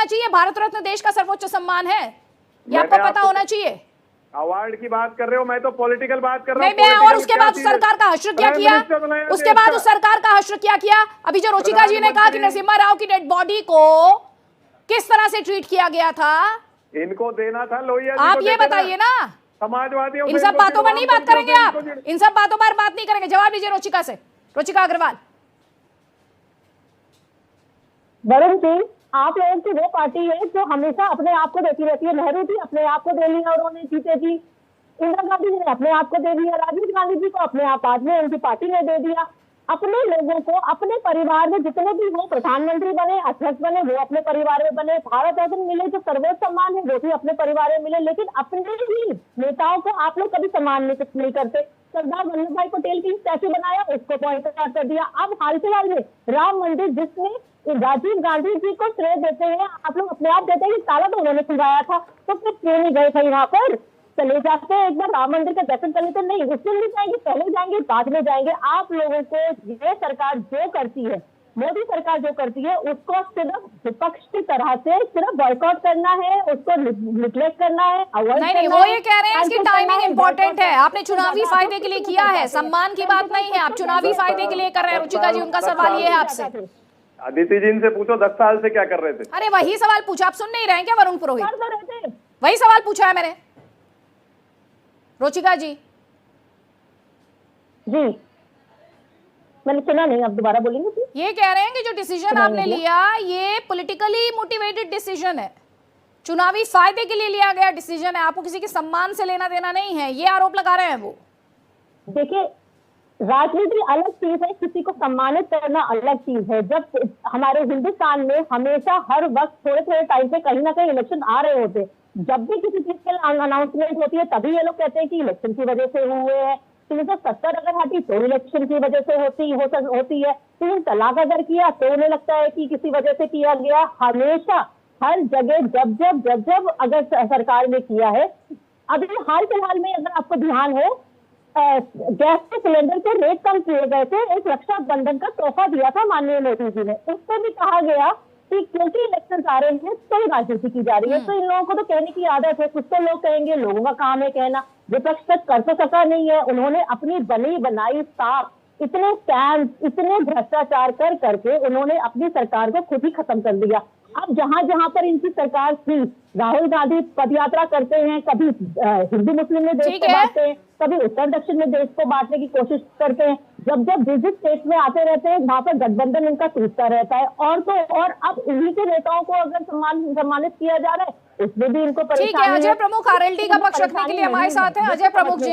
होना चाहिए, भारत रत्न देश का सर्वोच्च सम्मान है, ये आपको पता होना चाहिए। अवार्ड की बात कर रहे हो, मैं तो पॉलिटिकल बात कर रहा हूँ। नहीं, मैं और उसके बाद सरकार का हश्र क्या किया, उसके बाद उस सरकार का हश्र क्या किया। अभी जो रुचिका जी ने कहा कि नरसिम्हा राव की डेड बॉडी को किस तरह से ट्रीट किया गया था, इनको देना था लोहिया जी आप को, ये बताइए ना। समाजवादियों इन सब बातों पर नहीं बात करेंगे आप, इन सब बातों पर बात नहीं करेंगे। जवाब दीजिए रुचिका से, रुचिका अग्रवाल। वरुण जी, आप लोगों की वो पार्टी है जो हमेशा अपने आप को देती रहती है। नेहरू जी अपने आप को दे लिया उन्होंने, जीते जी। इंदिरा गांधी जी ने अपने आप को दे दिया, राजीव गांधी जी को अपने आप बाद में उनकी पार्टी ने दे दिया। अपने लोगों को अपने परिवार में जितने भी हो, प्रधानमंत्री बने, अध्यक्ष बने, वो अपने परिवार में बने। भारत रत्न मिले, जो सर्वोच्च सम्मान है वो भी अपने परिवार में मिले। लेकिन अपने ही नेताओं को आप लोग कभी सम्मान नहीं करते। सरदार वल्लभ भाई पटेल की स्टैचू बनाया, उसको पॉइंट आउट कर दिया। अब हाल फिलहाल में राम मंदिर, जिसमें राजीव गांधी जी को श्रेय देते हैं, आप लोग अपने आप देते हैं कि ताला तो उन्होंने खुलवाया था, तो फिर क्यों नहीं गए थे वहां पर? चले जाते हैं, एक बार राम मंदिर का दर्शन कर लेते। नहीं, उसमें नहीं जाएंगे, पहले जाएंगे बाद में जाएंगे। आप लोगों को ये सरकार जो करती है, मोदी सरकार जो करती है, उसको सिर्फ विपक्ष की तरह से सिर्फ बॉयकॉट करना है, उसको निग्लेक्ट करना है, अवॉइड नहीं, वो ये कह रहे हैं इसकी टाइमिंग इंपॉर्टेंट है। आपने चुनावी फायदे के लिए किया है, सम्मान की बात नहीं है, आप चुनावी फायदे के लिए कर रहे हैं। रुचिका जी, उनका सवाल ये है आपसे। अदिति जी से पूछो 10 साल से क्या कर रहे थे। अरे वही सवाल पूछा, आप सुन नहीं रहे हैं क्या वरुण पुरोहित? वही सवाल पूछा है मैंने। रुचिका जी मैंने सुना नहीं, आप दोबारा बोलेंगे प्लीज? ये कह रहे हैं कि जो डिसीजन आपने लिया ये पॉलिटिकली मोटिवेटेड डिसीजन है, चुनावी फायदे के लिए लिया गया डिसीजन है, आपको किसी के सम्मान से लेना देना नहीं है, ये आरोप लगा रहे हैं वो। देखिए, राजनीति अलग चीज है, किसी को सम्मानित करना अलग चीज है। जब हमारे हिंदुस्तान में हमेशा हर वक्त थोड़े थोड़े टाइम पे कहीं ना कहीं इलेक्शन आ रहे होते, जब भी किसी चीज की अनाउंसमेंट होती है तभी ये लोग कहते हैं कि इलेक्शन की वजह से हुए हैं। 370 अगर हटी तो इलेक्शन की वजह से होती है। 3 तलाक अगर किया तो उन्हें लगता है कि किसी वजह से किया गया। हमेशा हर जगह जब अगर सरकार ने किया है। अभी हाल फिलहाल में अगर आपको ध्यान हो, गैस के सिलेंडर के रेट कम किए गए थे, एक रक्षाबंधन का तोहफा दिया था माननीय मोदी जी ने। उस पर भी कहा गया कि क्योंकि इलेक्शन आ रहे हैं तो राजनीति की जा रही है। तो इन लोगों को तो कहने की आदत है, कुछ तो लोग कहेंगे, लोगों का काम है कहना। विपक्ष तक कर तो सका नहीं है, उन्होंने अपनी बनी बनाई साख, इतने स्कैम, इतने भ्रष्टाचार कर करके उन्होंने अपनी सरकार को खुद ही खत्म कर दिया। अब जहां जहां पर इनकी सरकार थी, राहुल गांधी पदयात्रा करते हैं, कभी हिंदू मुस्लिम में देश को बांटते हैं, कभी उत्तर दक्षिण में देश को बांटने की कोशिश करते हैं। जब जिस स्टेट में आते रहते हैं वहां पर गठबंधन इनका टूटता रहता है। और तो और अब इन्हीं के नेताओं को अगर सम्मानित किया जा रहा है, उसमें भी इनको ठीक है। अजय प्रमुख आरएलडी का पक्ष रखने के लिए हमारे साथ हैं। अजय प्रमुख जी,